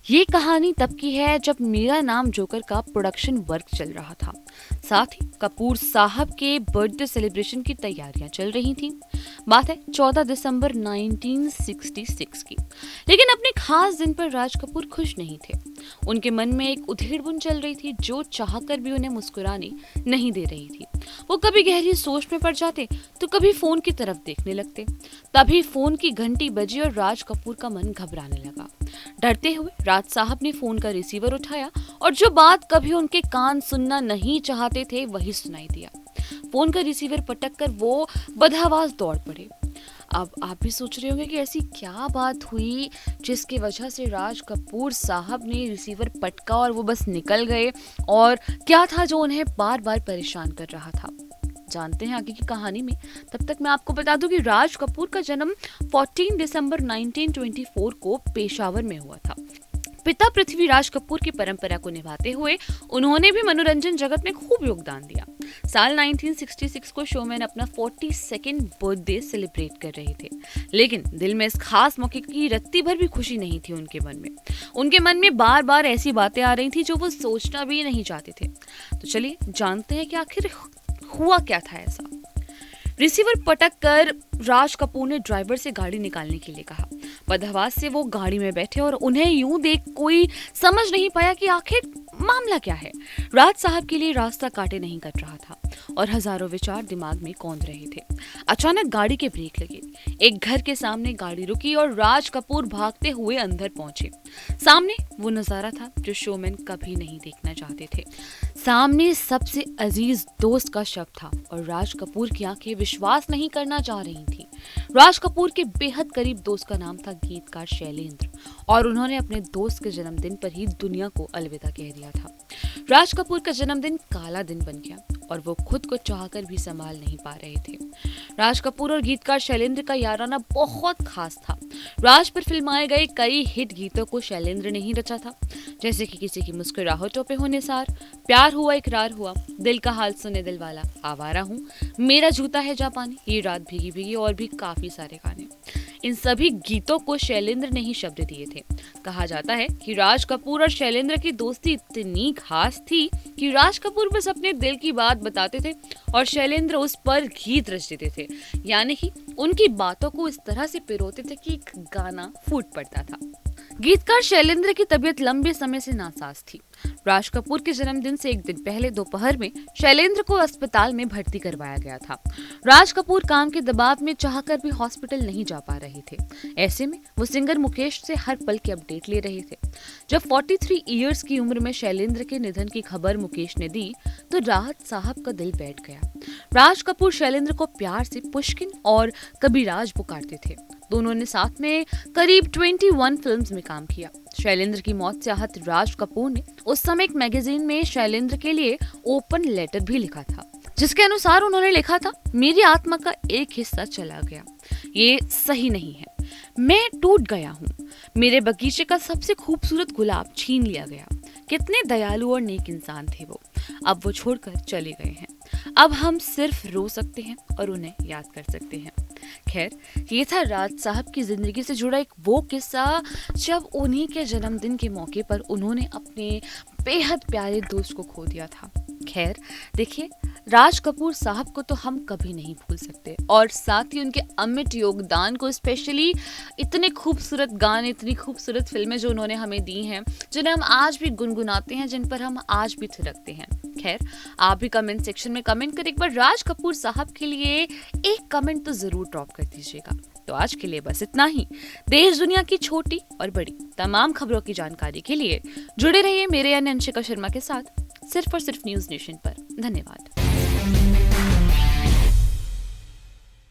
ये कहानी तब की है जब मेरा नाम जोकर का प्रोडक्शन वर्क चल रहा था। साथ ही कपूर साहब के बर्थडे सेलिब्रेशन की तैयारियां चल रही थी। बात है 14 दिसंबर 1966 की। लेकिन अपने खास दिन पर राज कपूर खुश नहीं थे। उनके मन में एक उधेड़-बुन चल रही थी जो चाहकर भी उन्हें मुस्कुराने नहीं दे रही थी। वो कभी गहरी सोच में पड़ जाते तो कभी फोन की तरफ देखने लगते। तभी फोन की घंटी बजी और राज कपूर का मन घबराने लगा। डरते हुए राज साहब ने फोन का रिसीवर उठाया और जो बात कभी उनके कान सुनना नहीं चाहते थे वही सुनाई दिया। फोन का रिसीवर पटक कर वो बदहवास दौड़ पड़े। अब आप भी सोच रहे होंगे कि ऐसी क्या बात हुई जिसकी वजह से राज कपूर साहब ने रिसीवर पटका और वो बस निकल गए, और क्या था जो उन्हें बार बार परेशान कर रहा था। जानते हैं आगे की कहानी में। तब तक मैं आपको बता दूं कि राज कपूर का जन्म 14 दिसंबर 1924 को पेशावर में हुआ था। पिता पृथ्वीराज कपूर की परंपरा को निभाते हुए उन्होंने भी मनोरंजन जगत में खूब योगदान दिया। साल 1966 को शोमैन अपना 42nd बर्थडे सेलिब्रेट कर रहे थे, लेकिन दिल में इस खास मौके की रत्ती भर भी खुशी नहीं थी उनके मन में। उनके मन में बार बार ऐसी बातें आ रही थी जो वो सोचना भी नहीं चाहते थे। तो चलिए जानते हैं कि आखिर हुआ क्या था ऐसा। रिसीवर पटक कर राज कपूर ने ड्राइवर से गाड़ी निकालने के लिए कहा। बदहवास से वो गाड़ी में बैठे और उन्हें यूं देख कोई समझ नहीं पाया कि आखिर मामला क्या है। राज साहब के लिए रास्ता काटे नहीं कट रहा था और हजारों विचार दिमाग में कौंध रहे थे। अचानक गाड़ी के ब्रेक लगे। एक घर के सामने गाड़ी रुकी और राज कपूर भागते हुए अंदर पहुंचे। सामने वो नजारा था जो शोमैन कभी नहीं देखना चाहते थे। सामने सबसे अजीज दोस्त का शव था और राज कपूर की आंखें विश्वास नहीं करना चाह रही थी। राज कपूर के बेहद करीब दोस्त का नाम था गीतकार शैलेंद्र, और उन्होंने अपने दोस्त के जन्मदिन पर ही दुनिया को अलविदा कह दिया था। राज कपूर का जन्मदिन काला दिन बन गया और वो खुद को चाहकर भी संभाल नहीं पा रहे थे। राज कपूर और गीतकार शैलेंद्र का याराना बहुत खास था। राज पर फिल्माए गए कई हिट गीतों को शैलेंद्र ने ही रचा था, जैसे कि किसी की मुस्कुराहटों पे हो निसार, प्यार हुआ इकरार हुआ, दिल का हाल सुने दिल वाला, आवारा हूँ, मेरा जूता है जापानी, ये रात भीगी भीगी और भी काफी सारे गाने। इन सभी गीतों को शैलेंद्र ने ही शब्द दिए थे। कहा जाता है कि राज कपूर और शैलेंद्र की दोस्ती इतनी खास थी कि राज कपूर बस अपने दिल की बात बताते थे और शैलेंद्र उस पर गीत रच देते थे। यानी कि उनकी बातों को इस तरह से पिरोते थे कि एक गाना फूट पड़ता था। गीतकार शैलेंद्र की तबीयत लंबे समय से नासाज थी। राज कपूर के जन्मदिन से एक दिन पहले दोपहर में शैलेंद्र को अस्पताल में भर्ती करवाया गया था। राज कपूर काम के दबाव में चाहकर भी हॉस्पिटल नहीं जा पा रहे थे। ऐसे में वो सिंगर मुकेश से हर पल की अपडेट ले रहे थे। जब 43 इयर्स की उम्र में शैलेंद्र के निधन की खबर मुकेश ने दी तो राज साहब का दिल बैठ गया। राज कपूर शैलेंद्र को प्यार से पुष्किन और कबीराज पुकारते थे। दोनों ने साथ में करीब 21 फिल्म्स में काम किया। शैलेंद्र की मौत से आहत राज कपूर ने उस समय एक मैगजीन में शैलेंद्र के लिए ओपन लेटर भी लिखा था, जिसके अनुसार उन्होंने लिखा था, मेरी आत्मा का एक हिस्सा चला गया, ये सही नहीं है, मैं टूट गया हूँ, मेरे बगीचे का सबसे खूबसूरत गुलाब छीन लिया गया, कितने दयालु और नेक इंसान थे वो, अब वो छोड़कर चले गए हैं, अब हम सिर्फ रो सकते हैं और उन्हें याद कर सकते हैं। खैर, ये था राज साहब की जिंदगी से जुड़ा एक वो किस्सा जब उन्हीं के जन्मदिन के मौके पर उन्होंने अपने बेहद प्यारे दोस्त को खो दिया था। खैर देखिए, राज कपूर साहब को तो हम कभी नहीं भूल सकते, और साथ ही उनके अमिट योगदान को, स्पेशली इतने खूबसूरत गाने, इतनी खूबसूरत फिल्में जो उन्होंने हमें दी हैं, जिन्हें हम आज भी गुनगुनाते हैं, जिन पर हम आज भी थिरकते हैं। खैर, आप भी कमेंट सेक्शन में कमेंट कर एक बार राज कपूर साहब के लिए एक कमेंट तो जरूर ड्रॉप कर दीजिएगा। तो आज के लिए बस इतना ही। देश दुनिया की छोटी और बड़ी तमाम खबरों की जानकारी के लिए जुड़े रहिए मेरे यानी अंशिका शर्मा के साथ, सिर्फ और सिर्फ न्यूज नेशन पर। धन्यवाद।